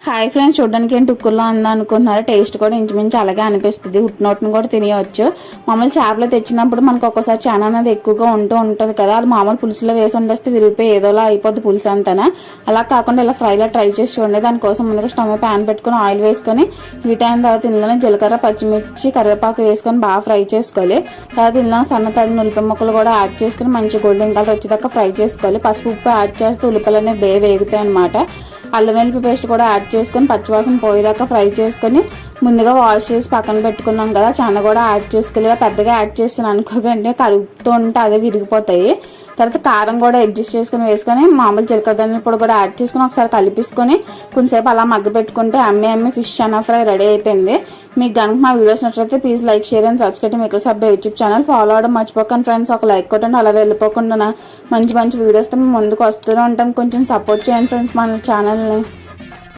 Hi friends, చూడడానికి ఏంటి ఉక్కుల్లో ఉందా అనుకుంటున్నారు. టేస్ట్ కూడా ఇంచుమించు అలాగే అనిపిస్తుంది. ఉట్టినోటిని కూడా తినేయచ్చు. మామూలు చేపలు తెచ్చినప్పుడు మనకు ఒక్కోసారి చాలా అనేది ఎక్కువగా ఉంటుంది కదా, అది మామూలు పులుసులో వేసి వండేస్తే విరిగిపోయి ఏదోలా అయిపోద్ది పులుసు అంతా. అలా కాకుండా ఇలా ఫ్రైలో ట్రై చేసి చూడండి. దానికోసం ముందుగా స్టవ్ మీద ప్యాన్ పెట్టుకుని ఆయిల్ వేసుకొని హీట్ అయిన తర్వాత ఇందులోనే జీలకర్ర, పచ్చిమిర్చి, కరివేపాకు వేసుకొని బాగా ఫ్రై చేసుకోవాలి. తర్వాత ఇందులో సన్న తరిగిన ఉల్లిపాయ ముక్కలు కూడా యాడ్ చేసుకుని మంచి గోల్డెన్ కలర్ వచ్చేదాకా ఫ్రై చేసుకోవాలి. పసుపు, ఉప్పు యాడ్ చేస్తే ఉల్లిపాయలు అనేవి వేగుతాయి అనమాట. అల్లం వెల్లుల్లి పేస్ట్ కూడా యాడ్ చేసుకొని పచ్చివాసన పోయేదాకా ఫ్రై చేసుకొని ముందుగా వాష్ చేసి పక్కన పెట్టుకున్నాం కదా, చాలా కూడా యాడ్ చేసుకోవాలి. పెద్దగా యాడ్ చేస్తాను అనుకోకండి, కలుపుతూ ఉంటే అదే విరిగిపోతాయి. తర్వాత కారం కూడా అడ్జస్ట్ చేసుకుని వేసుకొని మామూలు జీలకర్ర ధనియాల పొడి కూడా యాడ్ చేసుకుని ఒకసారి కలిపేసుకొని కొంచెంసేపు అలా మగ్గ పెట్టుకుంటే అమ్మి ఫిష్ చనా ఫ్రై రెడీ అయిపోయింది. మీకు కనుక మా వీడియోస్ నచ్చితే please like, share and subscribe మీకు సబ్బే యూట్యూబ్ ఛానల్ ఫాలో అవడం మర్చిపోకండి ఫ్రెండ్స్. ఒక లైక్ కొట్టండి. అలా వెళ్ళిపోకుండా మంచి వీడియోస్తో మేము ముందుకు వస్తూనే ఉంటాం. కొంచెం సపోర్ట్ చేయండి ఫ్రెండ్స్ మన ఛానల్ని.